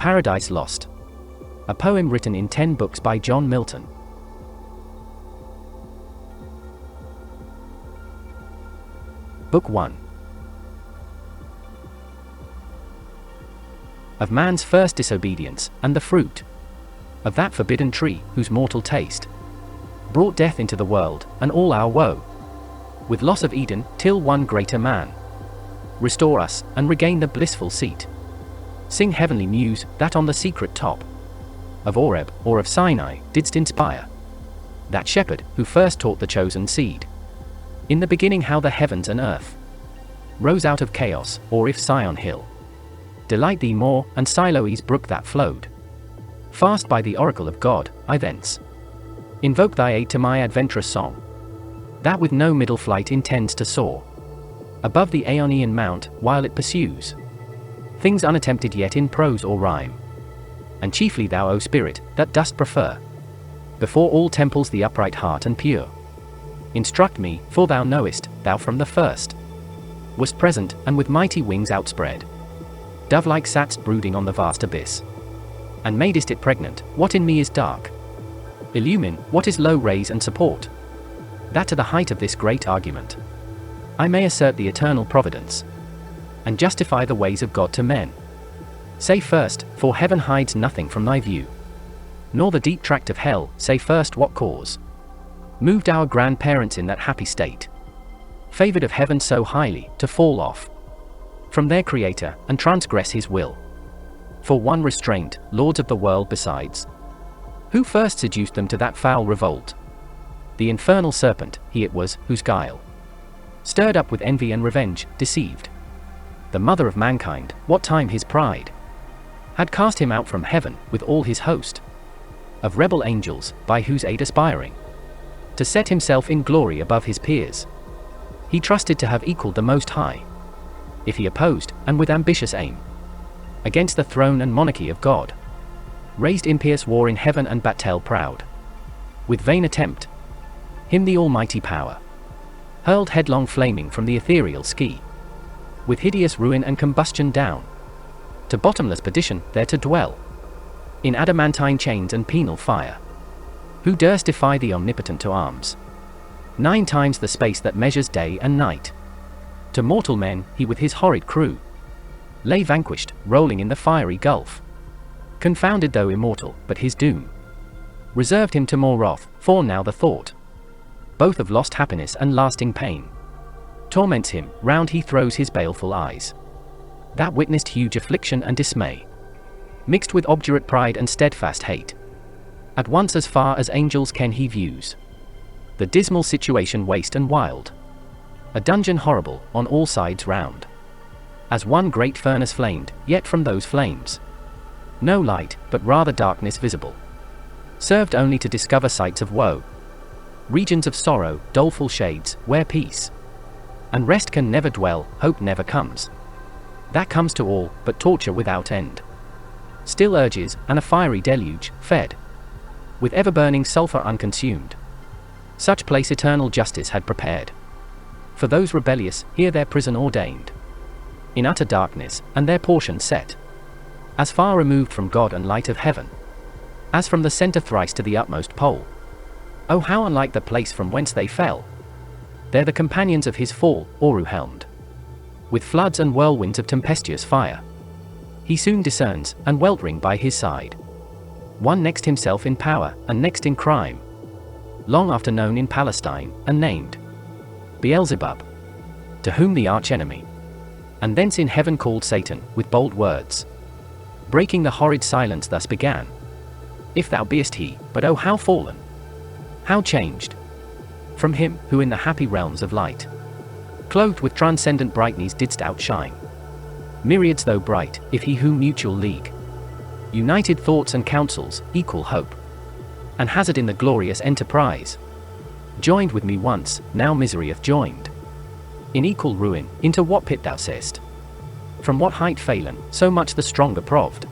Paradise Lost. A poem written in 10 books by John Milton. Book 1. Of man's first disobedience, and the fruit of that forbidden tree, whose mortal taste brought death into the world, and all our woe, with loss of Eden, till one greater man restore us, and regain the blissful seat. Sing heavenly news, that on the secret top of Oreb, or of Sinai, didst inspire that shepherd, who first taught the chosen seed in the beginning how the heavens and earth rose out of chaos, or if Sion hill delight thee more, and Siloe's brook that flowed fast by the oracle of God, I thence invoke thy aid to my adventurous song, that with no middle flight intends to soar above the Aeonian mount, while it pursues things unattempted yet in prose or rhyme. And chiefly thou, O Spirit, that dost prefer before all temples the upright heart and pure, instruct me, for thou knowest, thou from the first wast present, and with mighty wings outspread dove-like satst brooding on the vast abyss, and madest it pregnant, what in me is dark. Illumine, what is low, raise and support, that to the height of this great argument I may assert the eternal providence, and justify the ways of God to men. Say first, for heaven hides nothing from thy view, nor the deep tract of hell, say first what cause moved our grandparents in that happy state, favored of heaven so highly, to fall off from their Creator, and transgress his will. For one restraint, lords of the world besides, who first seduced them to that foul revolt? The infernal serpent, he it was, whose guile stirred up with envy and revenge, deceived the mother of mankind, what time his pride had cast him out from heaven, with all his host of rebel angels, by whose aid aspiring to set himself in glory above his peers, he trusted to have equaled the Most High, if he opposed, and with ambitious aim, against the throne and monarchy of God, raised impious war in heaven and battle proud, with vain attempt, him the almighty power hurled headlong flaming from the ethereal ski, with hideous ruin and combustion down to bottomless perdition, there to dwell in adamantine chains and penal fire. Who durst defy the omnipotent to arms 9 times the space that measures day and night? To mortal men, he with his horrid crew lay vanquished, rolling in the fiery gulf, confounded though immortal, but his doom reserved him to more wrath, for now the thought both of lost happiness and lasting pain torments him, round he throws his baleful eyes, that witnessed huge affliction and dismay, mixed with obdurate pride and steadfast hate. At once as far as angels ken he views the dismal situation waste and wild, a dungeon horrible, on all sides round, as one great furnace flamed, yet from those flames no light, but rather darkness visible, served only to discover sights of woe, regions of sorrow, doleful shades, where peace and rest can never dwell, hope never comes, that comes to all, but torture without end still urges, and a fiery deluge, fed with ever-burning sulphur unconsumed. Such place eternal justice had prepared for those rebellious, here their prison ordained, in utter darkness, and their portion set as far removed from God and light of heaven as from the center thrice to the utmost pole. Oh, how unlike the place from whence they fell! There the companions of his fall, Oru-helmed with floods and whirlwinds of tempestuous fire, he soon discerns, and weltering by his side, one next himself in power, and next in crime, long after known in Palestine, and named Beelzebub, to whom the archenemy, and thence in heaven called Satan, with bold words, breaking the horrid silence, thus began: If thou beest he, but oh how fallen, how changed from him, who in the happy realms of light, clothed with transcendent brightness didst outshine myriads though bright, if he whom mutual league united thoughts and counsels, equal hope and hazard in the glorious enterprise, joined with me once, now misery hath joined in equal ruin, into what pit thou sayest, from what height fallen, so much the stronger proved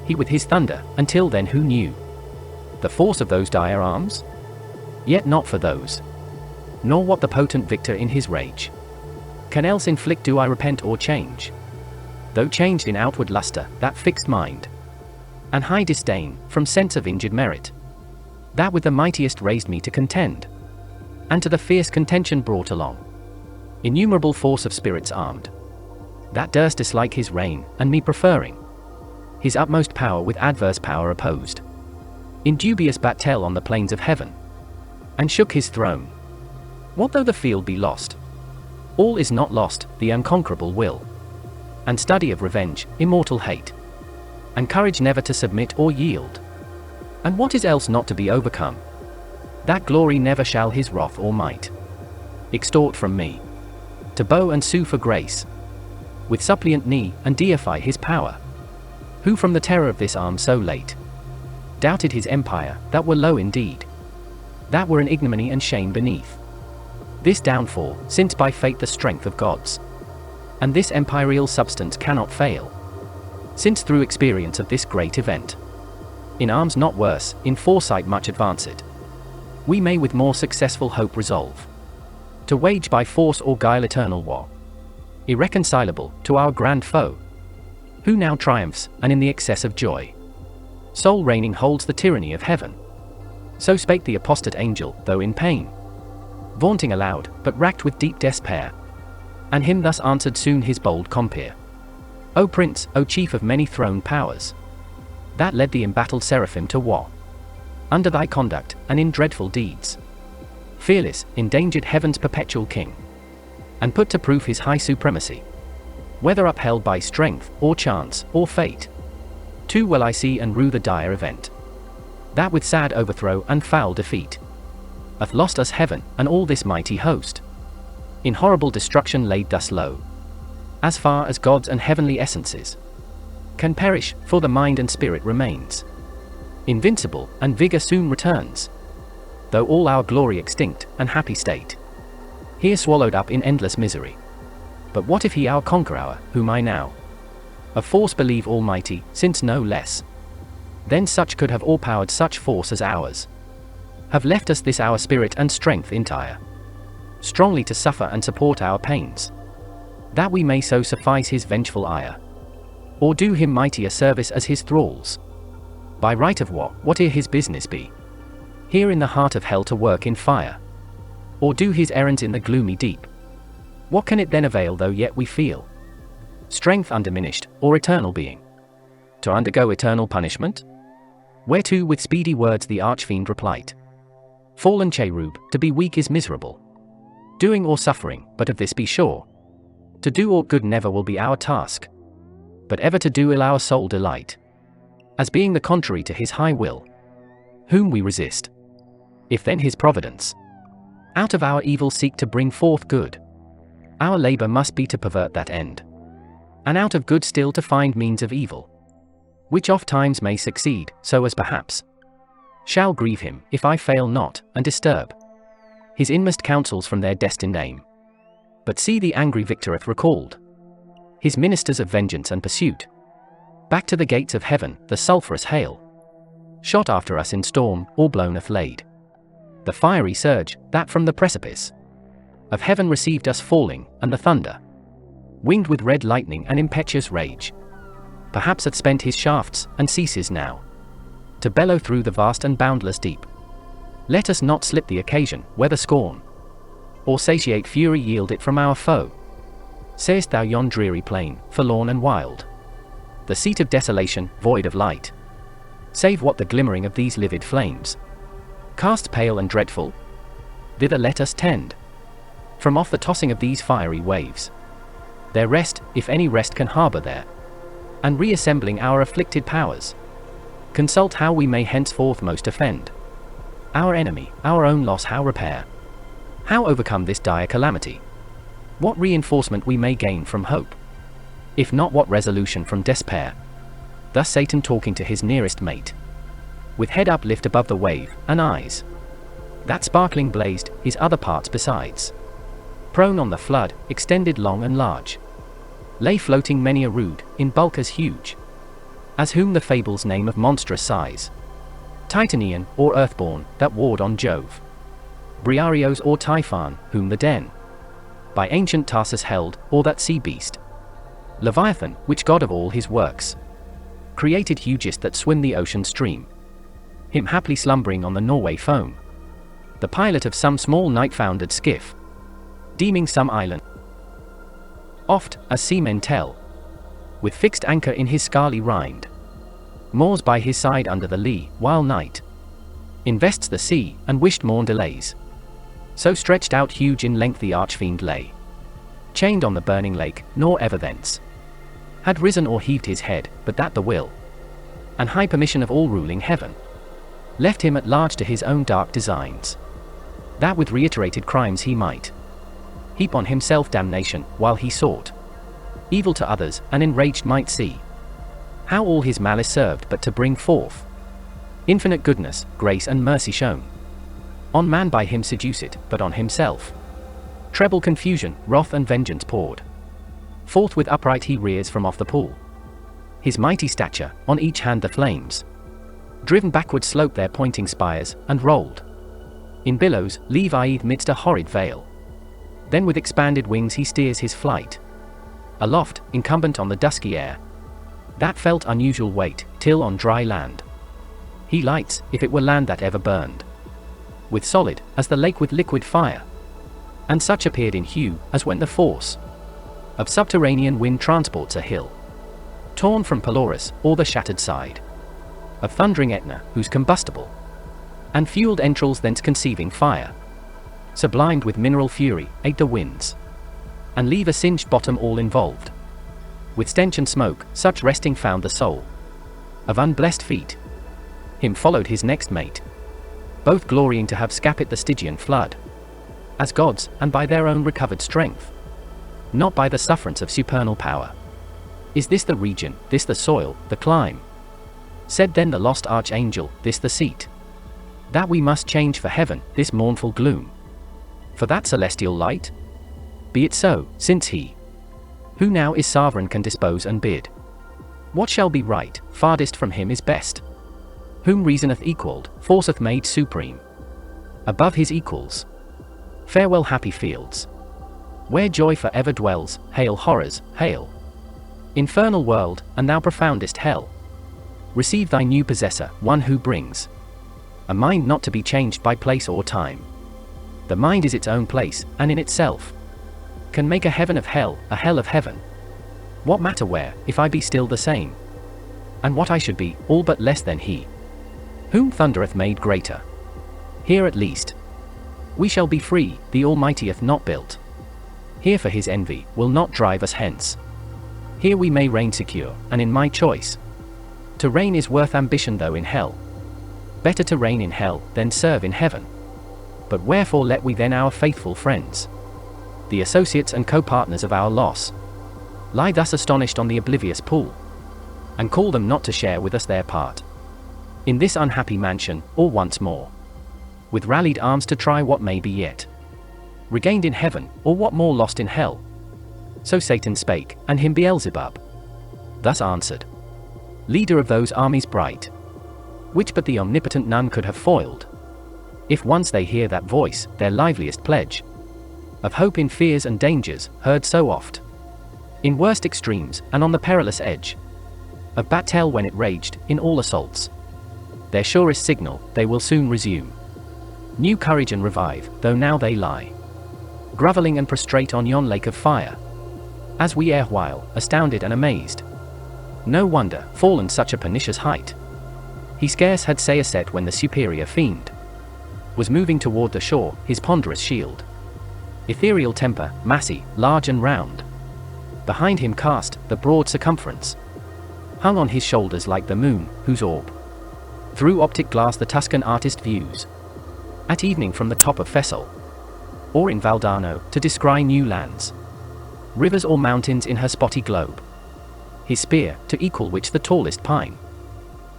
he with his thunder, until then who knew the force of those dire arms? Yet not for those, nor what the potent victor in his rage can else inflict do I repent or change, though changed in outward lustre, that fixed mind and high disdain, from sense of injured merit. That with the mightiest raised me to contend, and to the fierce contention brought along innumerable force of spirits armed, that durst dislike his reign, and me preferring his utmost power with adverse power opposed, in dubious battle on the plains of heaven, and shook his throne. What though the field be lost? All is not lost, the unconquerable will, and study of revenge, immortal hate, and courage never to submit or yield. And what is else not to be overcome? That glory never shall his wrath or might extort from me, to bow and sue for grace, with suppliant knee, and deify his power. Who from the terror of this arm so late doubted his empire, that were low indeed, that were an ignominy and shame beneath this downfall, since by fate the strength of gods, and this empyreal substance cannot fail, since through experience of this great event, in arms not worse, in foresight much advanced, we may with more successful hope resolve to wage by force or guile eternal war, irreconcilable to our grand foe, who now triumphs, and in the excess of joy, sole reigning holds the tyranny of heaven. So spake the apostate angel, though in pain, vaunting aloud, but racked with deep despair. And him thus answered soon his bold compeer: O Prince, O Chief of many throned powers, that led the embattled seraphim to war, under thy conduct, and in dreadful deeds, fearless, endangered heaven's perpetual king, and put to proof his high supremacy, whether upheld by strength, or chance, or fate. Too well I see and rue the dire event, that with sad overthrow and foul defeat hath lost us heaven, and all this mighty host, in horrible destruction laid thus low, as far as gods and heavenly essences can perish, for the mind and spirit remains invincible, and vigor soon returns, though all our glory extinct, and happy state here swallowed up in endless misery. But what if he our conqueror, whom I now of force believe almighty, since no less than such could have all-powered such force as ours, have left us this our spirit and strength entire, strongly to suffer and support our pains, that we may so suffice his vengeful ire, or do him mightier service as his thralls, by right of war, whate'er his business be, here in the heart of hell to work in fire, or do his errands in the gloomy deep. What can it then avail though yet we feel strength undiminished, or eternal being, to undergo eternal punishment? Whereto with speedy words the archfiend replied: Fallen cherub, to be weak is miserable, doing or suffering, but of this be sure, to do aught good never will be our task, but ever to do ill our sole delight, as being the contrary to his high will, whom we resist. If then his providence out of our evil seek to bring forth good, our labor must be to pervert that end, and out of good still to find means of evil, which oft times may succeed, so as perhaps shall grieve him, if I fail not, and disturb his inmost counsels from their destined aim. But see the angry victor hath recalled his ministers of vengeance and pursuit, back to the gates of heaven, the sulphurous hail shot after us in storm, or blown hath laid the fiery surge, that from the precipice of heaven received us falling, and the thunder, winged with red lightning and impetuous rage, perhaps hath spent his shafts, and ceases now to bellow through the vast and boundless deep. Let us not slip the occasion, whether scorn or satiate fury yield it from our foe. Sayest thou yon dreary plain, forlorn and wild, the seat of desolation, void of light, save what the glimmering of these livid flames cast pale and dreadful? Thither let us tend, from off the tossing of these fiery waves, their rest, if any rest can harbour there, and reassembling our afflicted powers, consult how we may henceforth most offend our enemy, our own loss how repair, how overcome this dire calamity, what reinforcement we may gain from hope, if not what resolution from despair. Thus Satan talking to his nearest mate, with head uplift above the wave, and eyes that sparkling blazed, his other parts besides, prone on the flood, extended long and large, lay floating many a rood, in bulk as huge as whom the fables name of monstrous size, Titanian, or earthborn, that warred on Jove, Briareos or Typhon, whom the den by ancient Tarsus held, or that sea beast, Leviathan, which god of all his works created hugest that swim the ocean stream. Him haply slumbering on the Norway foam, the pilot of some small night-foundered skiff, deeming some island. Oft, as seamen tell, with fixed anchor in his scarly rind, moors by his side under the lee, while night invests the sea, and wished morn delays. So stretched out huge in length the archfiend lay, chained on the burning lake, nor ever thence had risen or heaved his head, but that the will and high permission of all ruling heaven left him at large to his own dark designs, that with reiterated crimes he might heap on himself damnation, while he sought evil to others, and enraged might see how all his malice served but to bring forth infinite goodness, grace and mercy shown. On man by him seduced, but on himself treble confusion, wrath and vengeance poured. Forth with upright he rears from off the pool. His mighty stature, on each hand the flames driven backward slope their pointing spires, and rolled in billows, leave Aeneid midst a horrid vale. Then with expanded wings he steers his flight aloft, incumbent on the dusky air, that felt unusual weight, till on dry land he lights, if it were land that ever burned with solid, as the lake with liquid fire. And such appeared in hue, as when the force of subterranean wind transports a hill torn from Pelorus, or the shattered side of thundering Aetna, whose combustible and fueled entrails thence conceiving fire, sublimed with mineral fury, ate the winds, and leave a singed bottom all involved with stench and smoke. Such resting found the soul of unblessed feet. Him followed his next mate, both glorying to have scaped the Stygian flood as gods, and by their own recovered strength, not by the sufferance of supernal power. Is this the region, this the soil, the clime? Said then the lost archangel, this the seat that we must change for heaven, this mournful gloom for that celestial light? Be it so, since he who now is sovereign can dispose and bid what shall be right, farthest from him is best, whom reason hath equalled, force hath made supreme above his equals. Farewell happy fields, where joy for ever dwells. Hail horrors, hail infernal world, and thou profoundest hell. Receive thy new possessor, one who brings a mind not to be changed by place or time. The mind is its own place, and in itself can make a heaven of hell, a hell of heaven. What matter where, if I be still the same, and what I should be, all but less than he whom thunder hath made greater? Here at least we shall be free, the Almighty hath not built here for his envy, will not drive us hence. Here we may reign secure, and in my choice to reign is worth ambition though in hell. Better to reign in hell, than serve in heaven. But wherefore let we then our faithful friends, the associates and co-partners of our loss, lie thus astonished on the oblivious pool, and call them not to share with us their part in this unhappy mansion, or once more with rallied arms to try what may be yet regained in heaven, or what more lost in hell? So Satan spake, and him Beelzebub thus answered, leader of those armies bright, which but the omnipotent none could have foiled. If once they hear that voice, their liveliest pledge of hope in fears and dangers, heard so oft in worst extremes, and on the perilous edge of battle when it raged, in all assaults, their surest signal, they will soon resume new courage and revive, though now they lie grovelling and prostrate on yon lake of fire, as we erewhile, astounded and amazed. No wonder, fallen such a pernicious height, he scarce had say a set when the superior fiend was moving toward the shore, his ponderous shield, ethereal temper, massy, large and round, behind him cast, the broad circumference, hung on his shoulders like the moon, whose orb through optic glass the Tuscan artist views at evening from the top of Fessal, or in Valdarno, to descry new lands, rivers or mountains in her spotty globe. His spear, to equal which the tallest pine,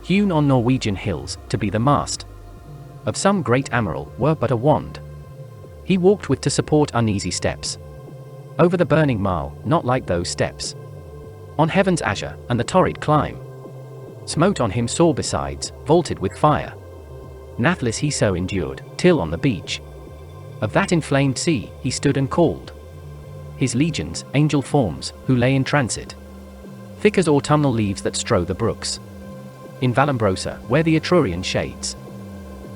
hewn on Norwegian hills, to be the mast of some great amiral, were but a wand he walked with to support uneasy steps over the burning marl, not like those steps on heaven's azure, and the torrid clime smote on him sore besides, vaulted with fire. Nathless he so endured, till on the beach of that inflamed sea, he stood and called his legions, angel forms, who lay in transit, thick as autumnal leaves that strow the brooks. in Vallombrosa, where the Etrurian shades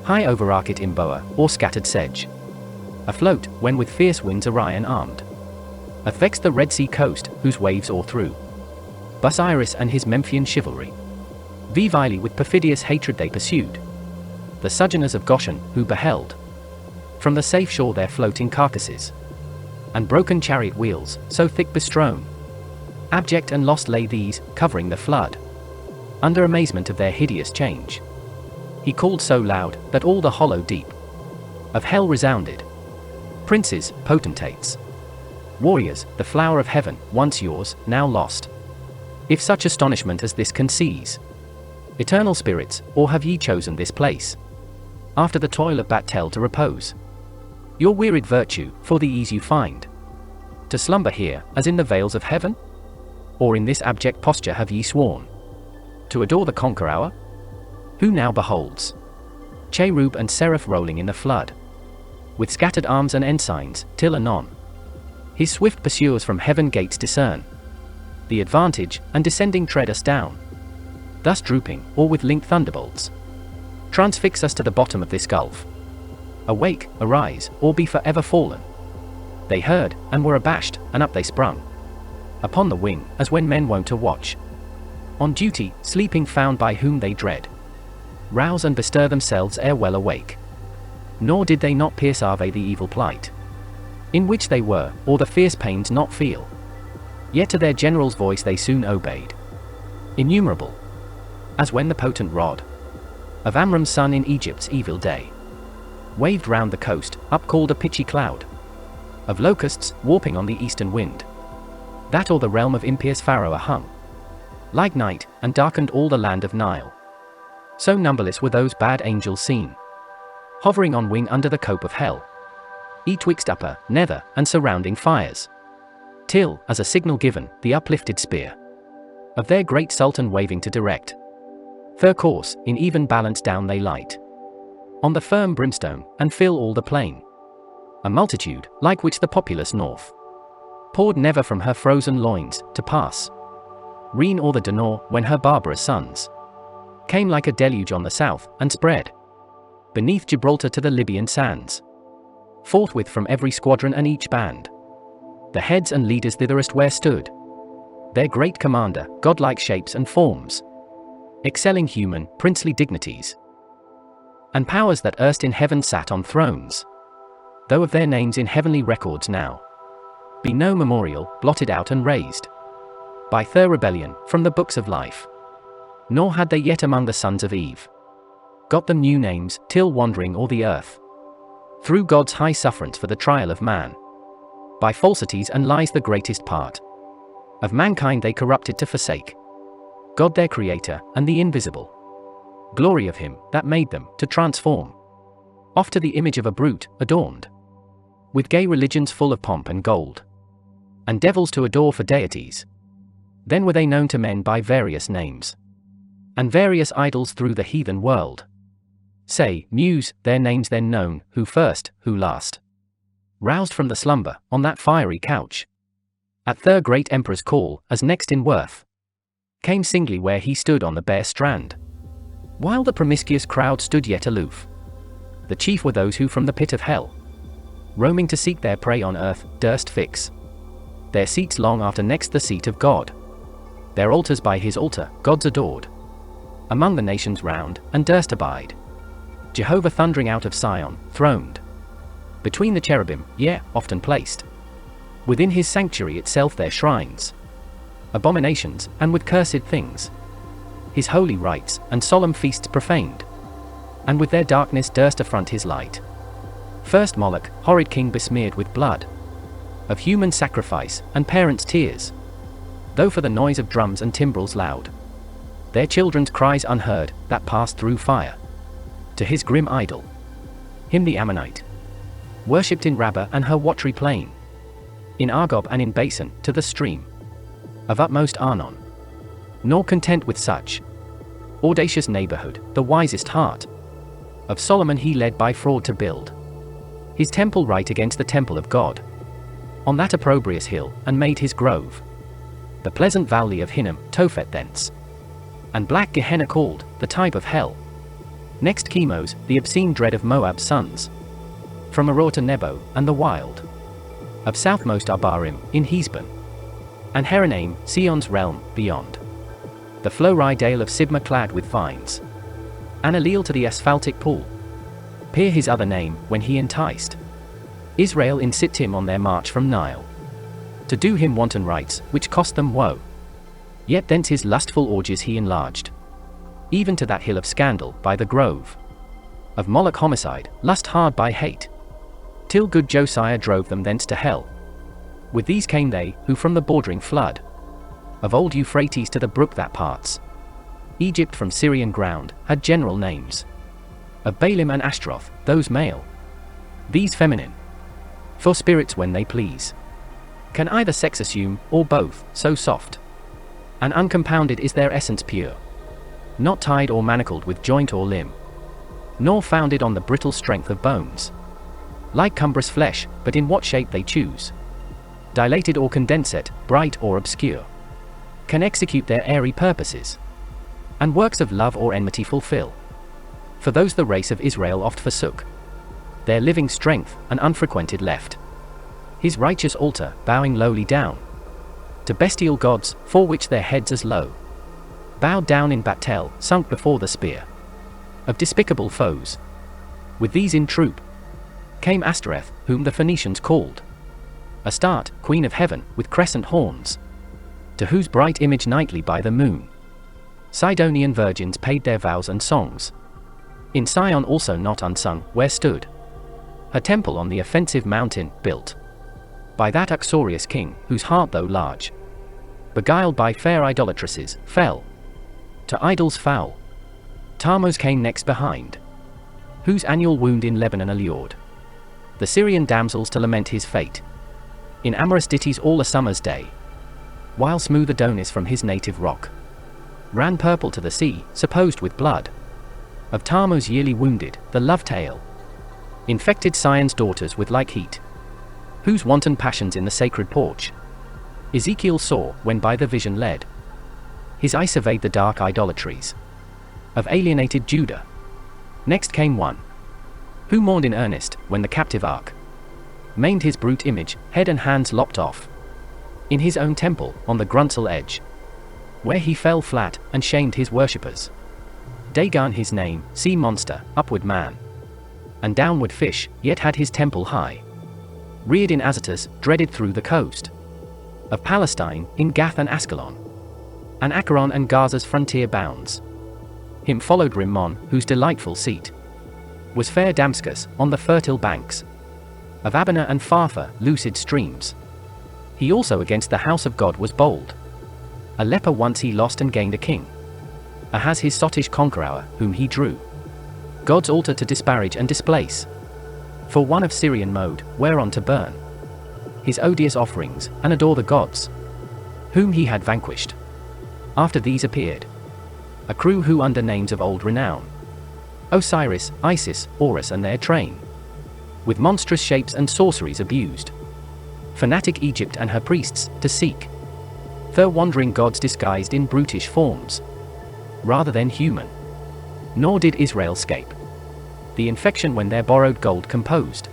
high overarch it in boa, or scattered sedge. Afloat, when with fierce winds Orion armed affects the Red Sea coast, whose waves o'erthrew Busiris and his Memphian chivalry. Vilely with perfidious hatred they pursued the sojourners of Goshen, who beheld from the safe shore their floating carcasses, and broken chariot wheels, so thick bestrown. Abject and lost lay these, covering the flood, under amazement of their hideous change. He called so loud, that all the hollow deep of hell resounded. Princes, potentates, warriors, the flower of heaven, once yours, now lost. If such astonishment as this can seize eternal spirits, or have ye chosen this place after the toil of battle to repose your wearied virtue, for the ease you find to slumber here, as in the vales of heaven? Or in this abject posture have ye sworn to adore the conqueror? Who now beholds cherub and seraph rolling in the flood, with scattered arms and ensigns, till anon his swift pursuers from heaven gates discern the advantage, and descending tread us down, thus drooping, or with linked thunderbolts transfix us to the bottom of this gulf. Awake, arise, or be forever fallen. They heard, and were abashed, and up they sprung upon the wing, as when men wont to watch on duty, sleeping found by whom they dread rouse and bestir themselves ere well awake. Nor did they not pierce the evil plight in which they were, or the fierce pains not feel. Yet to their general's voice they soon obeyed, innumerable, as when the potent rod of Amram's son in Egypt's evil day waved round the coast, up-called a pitchy cloud of locusts, warping on the eastern wind, that o'er the realm of impious Pharaoh hung like night, and darkened all the land of Nile. So numberless were those bad angels seen, hovering on wing under the cope of hell, etwixt upper, nether, and surrounding fires, till, as a signal given, the uplifted spear of their great Sultan waving to direct their course, in even balance down they light on the firm brimstone, and fill all the plain. A multitude, like which the populous north poured never from her frozen loins, to pass Rhine or the Danube, when her barbarous sons came like a deluge on the south, and spread beneath Gibraltar to the Libyan sands. Forthwith from every squadron and each band the heads and leaders thitherest where stood their great commander, godlike shapes and forms, excelling human, princely dignities, and powers that erst in heaven sat on thrones, though of their names in heavenly records now be no memorial, blotted out and razed by their rebellion from the books of life. Nor had they yet among the sons of Eve got them new names, till wandering o'er the earth through God's high sufferance for the trial of man, by falsities and lies the greatest part of mankind they corrupted to forsake God their Creator, and the invisible glory of Him that made them, to transform oft to the image of a brute, adorned with gay religions full of pomp and gold, and devils to adore for deities. Then were they known to men by various names, and various idols through the heathen world. Say, Muse, their names then known, who first, who last, roused from the slumber, on that fiery couch, at their great emperor's call, as next in worth, came singly where he stood on the bare strand, while the promiscuous crowd stood yet aloof. The chief were those who from the pit of hell, roaming to seek their prey on earth, durst fix their seats long after next the seat of God, their altars by his altar, gods adored, among the nations round, and durst abide Jehovah thundering out of Sion, throned between the cherubim, yea, often placed within his sanctuary itself their shrines, abominations, and with cursed things his holy rites, and solemn feasts profaned, and with their darkness durst affront his light. First Moloch, horrid king besmeared with blood of human sacrifice, and parents' tears, though for the noise of drums and timbrels loud, their children's cries unheard, that passed through fire to his grim idol. Him the Ammonite worshipped in Rabbah and her watery plain, in Argob and in Basan, to the stream of utmost Arnon. Nor content with such audacious neighborhood, the wisest heart of Solomon he led by fraud to build his temple right against the temple of God, on that opprobrious hill, and made his grove the pleasant valley of Hinnom, Tophet thence and black Gehenna called, the type of hell. Next Chemos, the obscene dread of Moab's sons. From Aror to Nebo, and the wild. Of southmost Abarim, in Hesbon. And Heranaim, Sion's realm, beyond. The flow-rye dale of Sibma clad with vines. And Aleel to the asphaltic pool. Peer his other name, when he enticed Israel in Sittim on their march from Nile. To do him wanton rites, which cost them woe. Yet thence his lustful orgies he enlarged. Even to that hill of scandal, by the grove. Of Moloch homicide, lust hard by hate. Till good Josiah drove them thence to hell. With these came they, who from the bordering flood. Of old Euphrates to the brook that parts. Egypt from Syrian ground, had general names. Of Baalim and Ashtaroth, those male. These feminine. For spirits when they please. Can either sex assume, or both, so soft. And uncompounded is their essence pure. Not tied or manacled with joint or limb. Nor founded on the brittle strength of bones. Like cumbrous flesh, but in what shape they choose. Dilated or condensate, bright or obscure. Can execute their airy purposes. And works of love or enmity fulfill. For those the race of Israel oft forsook. Their living strength, and unfrequented left. His righteous altar, bowing lowly down. To bestial gods, for which their heads as low. Bowed down in battle, sunk before the spear. Of despicable foes. With these in troop. Came Ashtoreth, whom the Phoenicians called Astarte, queen of heaven, with crescent horns. To whose bright image nightly by the moon. Sidonian virgins paid their vows and songs. In Sion also not unsung, where stood her temple on the offensive mountain, built by that uxorious king, whose heart though large, beguiled by fair idolatresses, fell to idols foul. Tammuz came next behind, whose annual wound in Lebanon allured the Syrian damsels to lament his fate, in amorous ditties all a summer's day, while smooth Adonis from his native rock ran purple to the sea, supposed with blood of Tammuz yearly wounded, the love tale infected Sion's daughters with like heat, whose wanton passions in the sacred porch Ezekiel saw, when by the vision led. His eye surveyed the dark idolatries of alienated Judah. Next came one who mourned in earnest, when the captive ark maimed his brute image, head and hands lopped off, in his own temple, on the Gruntsel edge, where he fell flat, and shamed his worshippers. Dagon his name, sea monster, upward man, and downward fish, yet had his temple high, reared in Azotus, dreaded through the coast of Palestine, in Gath and Ascalon, and Acheron and Gaza's frontier bounds. Him followed Rimmon, whose delightful seat was fair Damascus, on the fertile banks of Abana and Pharpar, lucid streams. He also against the house of God was bold. A leper once he lost and gained a king. Ahaz his sottish conqueror, whom he drew God's altar to disparage and displace, for one of Syrian mode, whereon to burn his odious offerings, and adore the gods whom he had vanquished. After these appeared a crew who under names of old renown, Osiris, Isis, Horus and their train, with monstrous shapes and sorceries abused fanatic Egypt and her priests, to seek their wandering gods disguised in brutish forms, rather than human. Nor did Israel scape the infection when their borrowed gold composed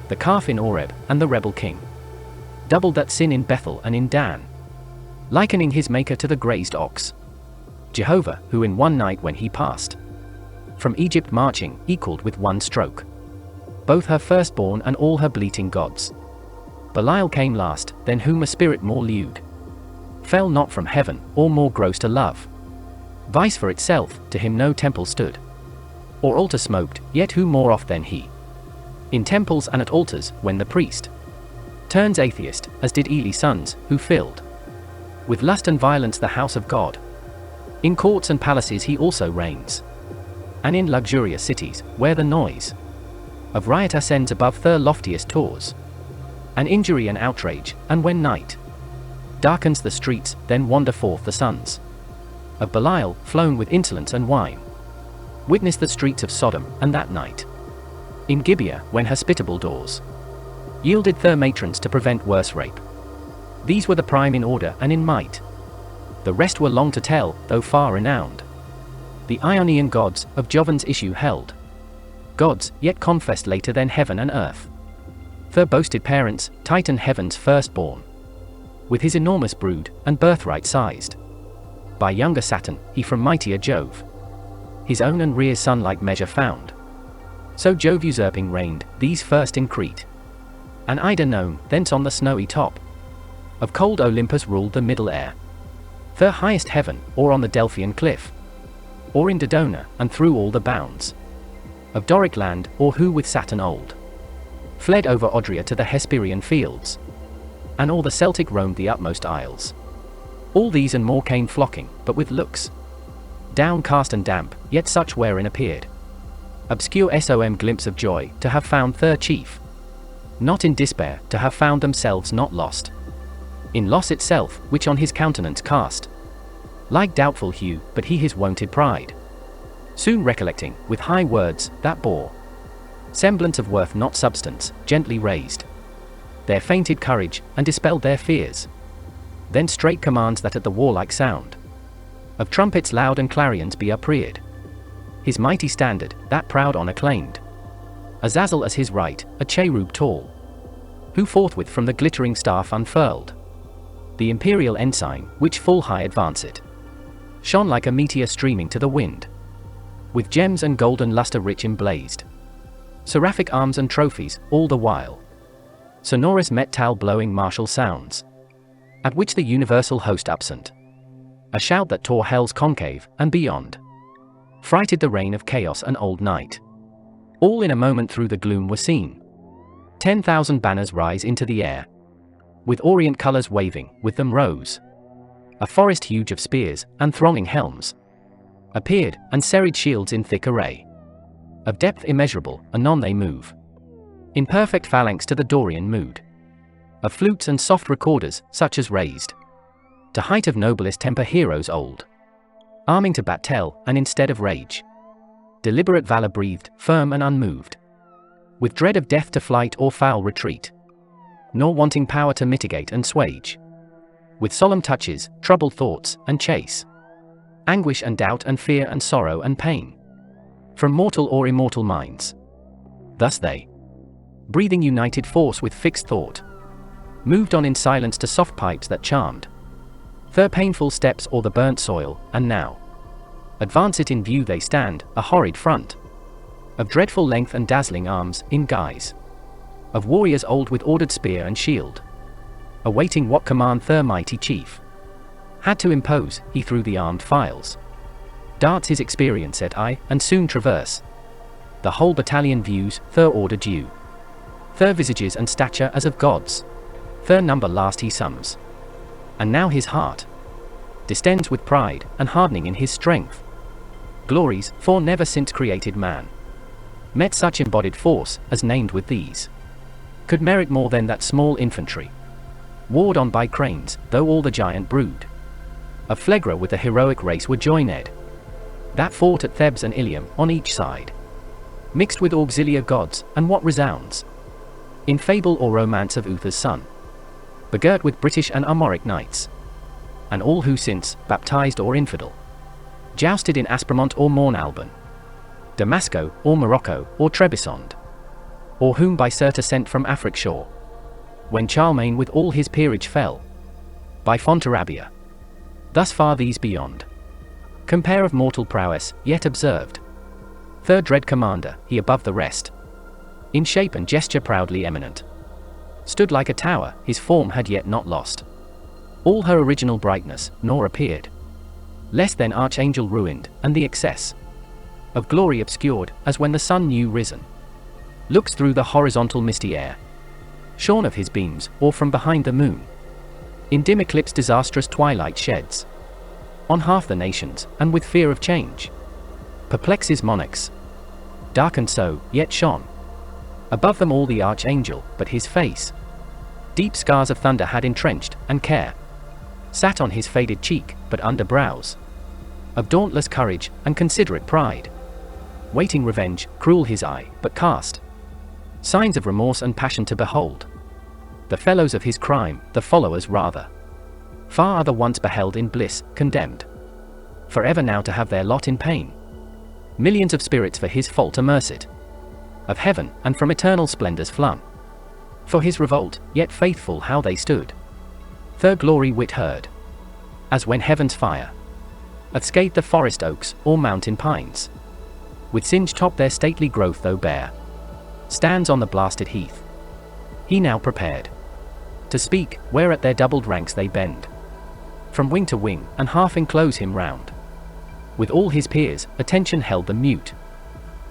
the calf in Oreb, and the rebel king doubled that sin in Bethel and in Dan, likening his maker to the grazed ox. Jehovah, who in one night when he passed from Egypt marching, equaled with one stroke both her firstborn and all her bleating gods. Belial came last, than whom a spirit more lewd fell not from heaven, or more gross to love. Vice for itself, to him no temple stood, or altar smoked, yet who more oft than he? In temples and at altars, when the priest turns atheist, as did Eli's sons, who filled with lust and violence the house of God. In courts and palaces he also reigns, and in luxurious cities, where the noise of riot ascends above their loftiest towers, and injury and outrage, and when night darkens the streets, then wander forth the sons of Belial, flown with insolence and wine. Witness the streets of Sodom, and that night in Gibeah, when hospitable doors yielded their matrons to prevent worse rape. These were the prime in order and in might, The rest were long to tell, though far renowned. The Ionian gods, of Jovin's issue held. Gods, yet confessed later than heaven and earth. Their boasted parents, Titan heaven's firstborn. With his enormous brood, and birthright sized. By younger Saturn, he from mightier Jove. His own and rear son-like measure found. So Jove usurping reigned, these first in Crete. And Ida known, thence on the snowy top. Of cold Olympus ruled the middle air. The highest heaven, or on the Delphian cliff. Or in Dodona, and through all the bounds. Of Doric land, or who with Saturn old. Fled over Odria to the Hesperian fields. And all the Celtic roamed the utmost isles. All these and more came flocking, but with looks downcast and damp, yet such wherein appeared obscure som glimpse of joy, to have found their chief. Not in despair, to have found themselves not lost. In loss itself, which on his countenance cast like doubtful hue, but he his wonted pride. Soon recollecting, with high words, that bore semblance of worth not substance, gently raised their fainted courage, and dispelled their fears. Then straight commands that at the warlike sound of trumpets loud and clarions be upreared. His mighty standard, that proud honor claimed. Azazel as his right, a cherub tall, who forthwith from the glittering staff unfurled the imperial ensign, which full high advanced, shone like a meteor streaming to the wind, with gems and golden lustre rich emblazed, seraphic arms and trophies, all the while sonorous metal blowing martial sounds, at which the universal host upsent a shout that tore hell's concave, and beyond frighted the reign of chaos and old night. All in a moment through the gloom were seen 10,000 banners rise into the air, with orient colors waving, with them rose a forest huge of spears, and thronging helms appeared, and serried shields in thick array. Of depth immeasurable, anon they move in perfect phalanx to the Dorian mood. Of flutes and soft recorders, such as raised to height of noblest temper heroes old, arming to battle, and instead of rage deliberate valor breathed, firm and unmoved, with dread of death to flight or foul retreat, nor wanting power to mitigate and swage, with solemn touches, troubled thoughts, and chase anguish and doubt and fear and sorrow and pain from mortal or immortal minds. Thus they, breathing united force with fixed thought, moved on in silence to soft pipes that charmed their painful steps o'er the burnt soil, and now advance it in view they stand, a horrid front of dreadful length and dazzling arms, in guise of warriors old with ordered spear and shield, awaiting what command their mighty chief had to impose. He through the armed files darts his experience at eye, and soon traverse the whole battalion views their order due, their visages and stature as of gods, their number last he sums, and now his heart distends with pride, and hardening in his strength glories, for never since created man met such embodied force, as named with these could merit more than that small infantry warred on by cranes, though all the giant brood of Phlegra with the heroic race were joined, that fought at Thebes and Ilium, on each side, mixed with auxiliar gods, and what resounds in fable or romance of Uther's son, begirt with British and Armoric knights, and all who since, baptized or infidel, jousted in Aspremont or Mornalban, Damasco, or Morocco, or Trebisond, or whom by Cirta sent from Afric shore, when Charlemagne with all his peerage fell by Fontarabia. Thus far these beyond compare of mortal prowess, yet observed third dread commander, he above the rest, in shape and gesture proudly eminent, stood like a tower, his form had yet not lost all her original brightness, nor appeared less than archangel ruined, and the excess of glory obscured, as when the sun new risen looks through the horizontal misty air, shorn of his beams, or from behind the moon, in dim eclipse disastrous twilight sheds on half the nations, and with fear of change perplexes monarchs. Darkened so, yet shone above them all the archangel, but his face deep scars of thunder had entrenched, and care sat on his faded cheek, but under brows of dauntless courage, and considerate pride, waiting revenge, cruel his eye, but cast signs of remorse and passion to behold the fellows of his crime, the followers rather Far other once beheld in bliss, condemned forever now to have their lot in pain. Millions of spirits for his fault amerced of heaven, and from eternal splendors flung. For his revolt, yet faithful how they stood. Their glory wit heard, as when heaven's fire hath scathed the forest oaks, or mountain pines. With singed top their stately growth though bare, stands on the blasted heath. He now prepared to speak, where at their doubled ranks they bend, from wing to wing, and half enclose him round. With all his peers, attention held them mute.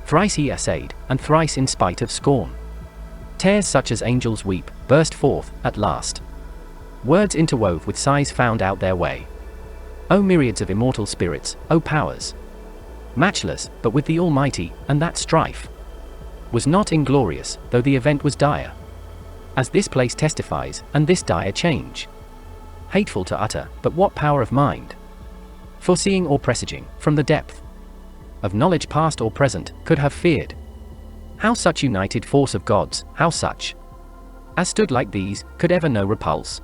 Thrice he essayed, and thrice in spite of scorn. Tears such as angels weep, burst forth, at last. Words interwove with sighs found out their way. O myriads of immortal spirits, O powers matchless, but with the Almighty, and that strife was not inglorious, though the event was dire. As this place testifies, and this dire change hateful to utter, but what power of mind, foreseeing or presaging, from the depth of knowledge past or present, could have feared? How such united force of gods, how such as stood like these, could ever know repulse?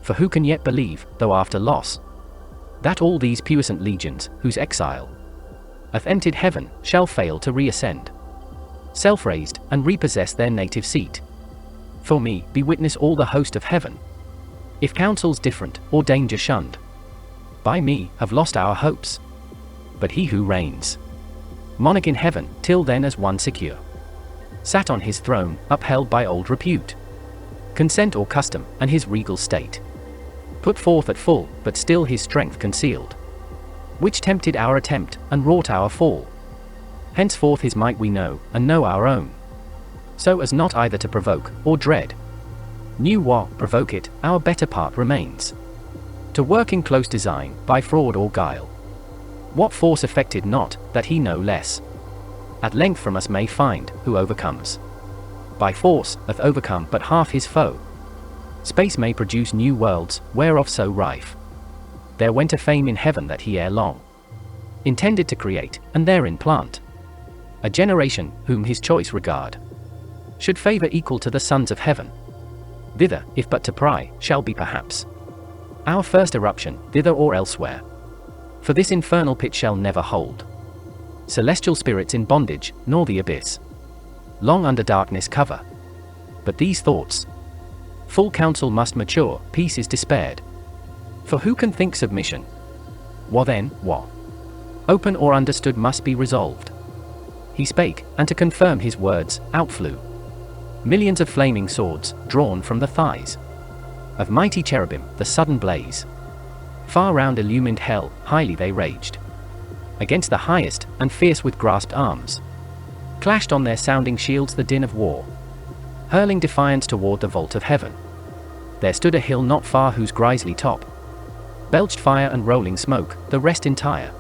For who can yet believe, though after loss, that all these puissant legions, whose exile hath emptied heaven, shall fail to reascend, self-raised, and repossess their native seat? For me, be witness all the host of heaven, if counsels different, or danger shunned, by me, have lost our hopes. But he who reigns monarch in heaven, till then as one secure, sat on his throne, upheld by old repute, consent or custom, and his regal state, put forth at full, but still his strength concealed, which tempted our attempt, and wrought our fall. Henceforth his might we know, and know our own, so as not either to provoke, or dread new war, provoke it, our better part remains, to work in close design, by fraud or guile. What force affected not, that he no less at length from us may find, who overcomes by force, hath overcome but half his foe. Space may produce new worlds, whereof so rife there went a fame in heaven that he ere long intended to create, and therein plant a generation, whom his choice regard should favor equal to the sons of heaven. Thither, if but to pry, shall be perhaps our first eruption, thither or elsewhere. For this infernal pit shall never hold celestial spirits in bondage, nor the abyss long under darkness cover. But these thoughts full counsel must mature, peace is despaired. For who can think submission? What then, what open or understood must be resolved. He spake, and to confirm his words, out flew millions of flaming swords, drawn from the thighs of mighty cherubim, the sudden blaze. Far round illumined hell, highly they raged against the highest, and fierce with grasped arms clashed on their sounding shields the din of war, hurling defiance toward the vault of heaven. There stood a hill not far, whose grisly top belched fire and rolling smoke, the rest entire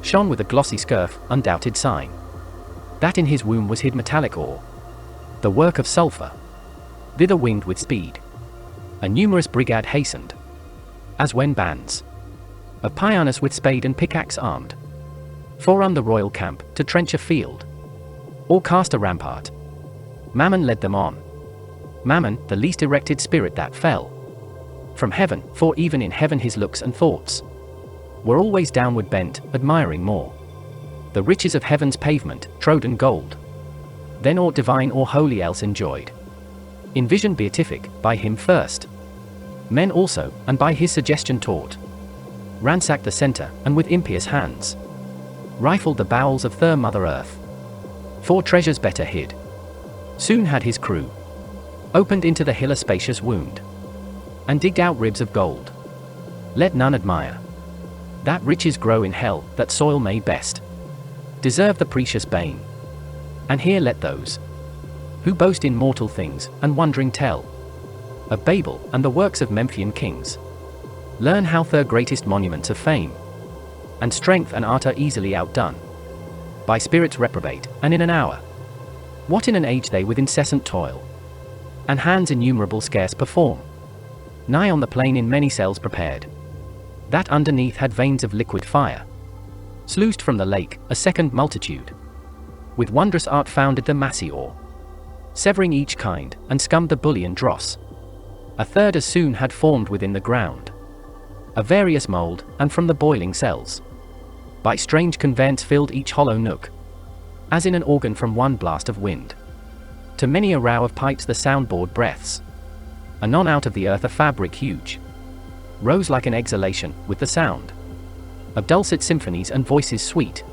shone with a glossy scurf, undoubted sign that in his womb was hid metallic ore, the work of sulphur. Thither winged with speed a numerous brigade hastened, as when bands of pioneers with spade and pickaxe armed forerun the royal camp, to trench a field or cast a rampart. Mammon led them on, Mammon, the least erected spirit that fell from heaven, for even in heaven his looks and thoughts were always downward bent, admiring more the riches of heaven's pavement, trodden gold, than aught divine or holy else enjoyed. In vision beatific, by him first men also, and by his suggestion taught, ransacked the center, and with impious hands rifled the bowels of their mother earth for treasures better hid. Soon had his crew opened into the hill a spacious wound, and digged out ribs of gold. Let none admire that riches grow in hell, that soil may best deserve the precious bane. And here let those who boast in mortal things, and wondering tell of Babel, and the works of Memphian kings, learn how their greatest monuments of fame and strength and art are easily outdone by spirits reprobate, and in an hour. What in an age they with incessant toil and hands innumerable scarce perform, nigh on the plain in many cells prepared, that underneath had veins of liquid fire, sluiced from the lake, a second multitude with wondrous art founded the massy ore, severing each kind, and scummed the bullion dross. A third as soon had formed within the ground of various mold, and from the boiling cells. By strange conveyance filled each hollow nook, as in an organ from one blast of wind. To many a row of pipes the sound-bored breaths. Anon out of the earth a fabric huge rose like an exhalation, with the sound of dulcet symphonies and voices sweet,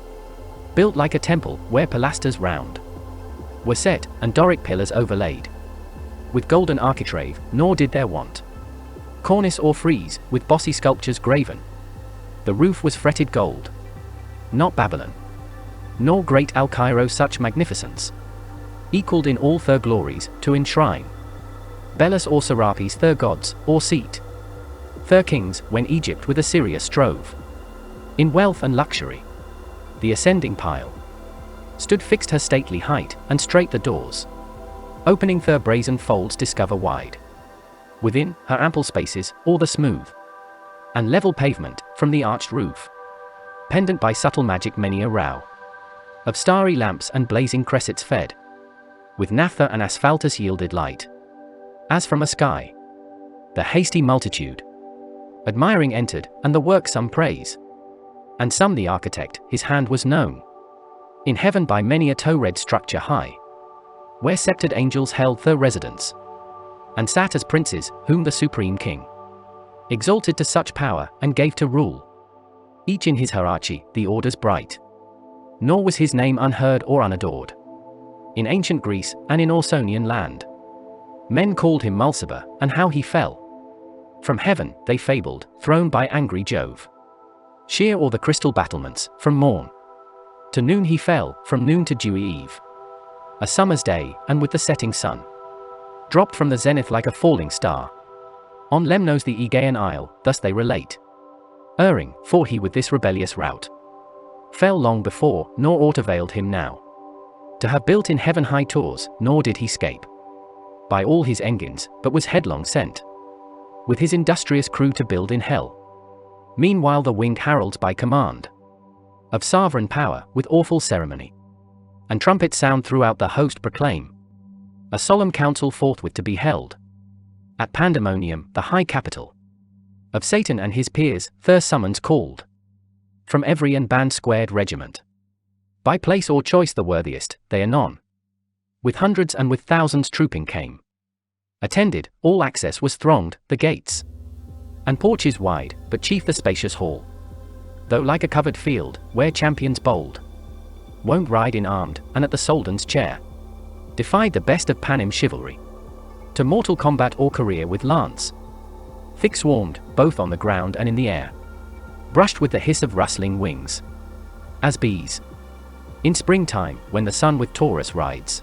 built like a temple, where pilasters round were set, and Doric pillars overlaid with golden architrave, nor did there want cornice or frieze, with bossy sculptures graven. The roof was fretted gold, not Babylon, nor great Al Cairo such magnificence, equalled in all their glories, to enshrine Belus or Serapis their gods, or seat their kings, when Egypt with Assyria strove in wealth and luxury. The ascending pile stood fixed her stately height, and straight the doors, opening their brazen folds discover wide within her ample spaces, all the smooth and level pavement, from the arched roof, pendant by subtle magic many a row of starry lamps and blazing cressets fed with naphtha and asphaltus yielded light, as from a sky. The hasty multitude admiring entered, and the work some praise, and some the architect, his hand was known in heaven by many a toe-red structure high, where sceptred angels held their residence, and sat as princes, whom the supreme king exalted to such power, and gave to rule each in his hierarchy, the orders bright. Nor was his name unheard or unadored in ancient Greece, and in Ausonian land. Men called him Mulciber, and how he fell from heaven, they fabled, thrown by angry Jove. Sheer o'er the crystal battlements, from morn to noon he fell, from noon to dewy eve, a summer's day, and with the setting sun, dropped from the zenith like a falling star on Lemnos the Aegean isle. Thus they relate, erring, for he with this rebellious rout fell long before, nor aught availed him now to have built in heaven high towers, nor did he scape by all his engines, but was headlong sent with his industrious crew to build in hell. Meanwhile the winged heralds by command of sovereign power, with awful ceremony and trumpet sound throughout the host proclaim a solemn council forthwith to be held at Pandemonium, the high capital of Satan and his peers. Their summons called from every and band squared regiment, by place or choice the worthiest, they anon with hundreds and with thousands trooping came. Attended, all access was thronged, the gates and porches wide, but chief the spacious hall, though like a covered field, where champions bold won't ride in armed, and at the soldan's chair defied the best of Panem chivalry to mortal combat or career with lance. Thick swarmed, both on the ground and in the air, brushed with the hiss of rustling wings, as bees in springtime, when the sun with Taurus rides,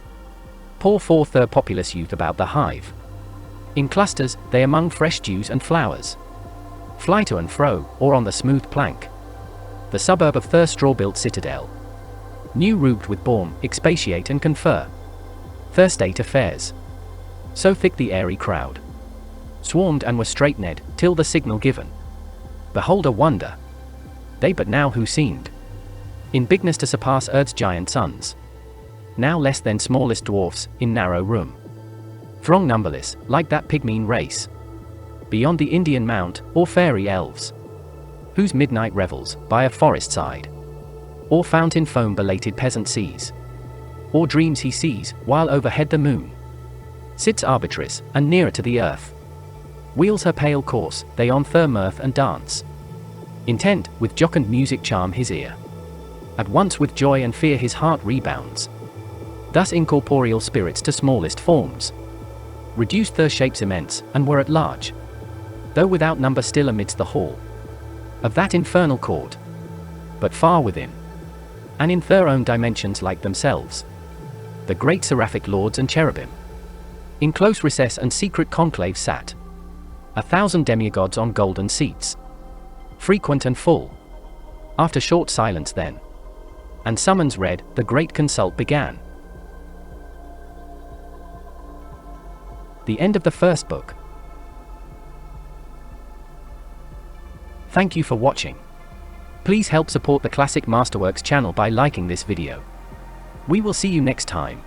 pour forth their populous youth about the hive. In clusters, they among fresh dews and flowers fly to and fro, or on the smooth plank, the suburb of their straw-built citadel, new roofed with balm, expatiate and confer their state affairs. So thick the airy crowd swarmed and were straitened, till the signal given. Behold a wonder! They but now who seemed in bigness to surpass earth's giant sons, now less than smallest dwarfs, in narrow room, throng numberless, like that pygmean race beyond the Indian mount, or fairy elves, whose midnight revels by a forest side, or fountain foam belated peasant sees, or dreams he sees, while overhead the moon sits arbitress, and nearer to the earth wheels her pale course. They on their mirth and dance intent, with jocund music charm his ear, at once with joy and fear his heart rebounds. Thus incorporeal spirits to smallest forms reduced their shapes immense, and were at large, though without number still amidst the hall of that infernal court, but far within, and in their own dimensions like themselves, the great seraphic lords and cherubim in close recess and secret conclave sat, 1,000 demigods on golden seats, frequent and full. After short silence then, and summons read, the great consult began. The end of the first book. Thank you for watching. Please help support the Classic Masterworks channel by liking this video. We will see you next time.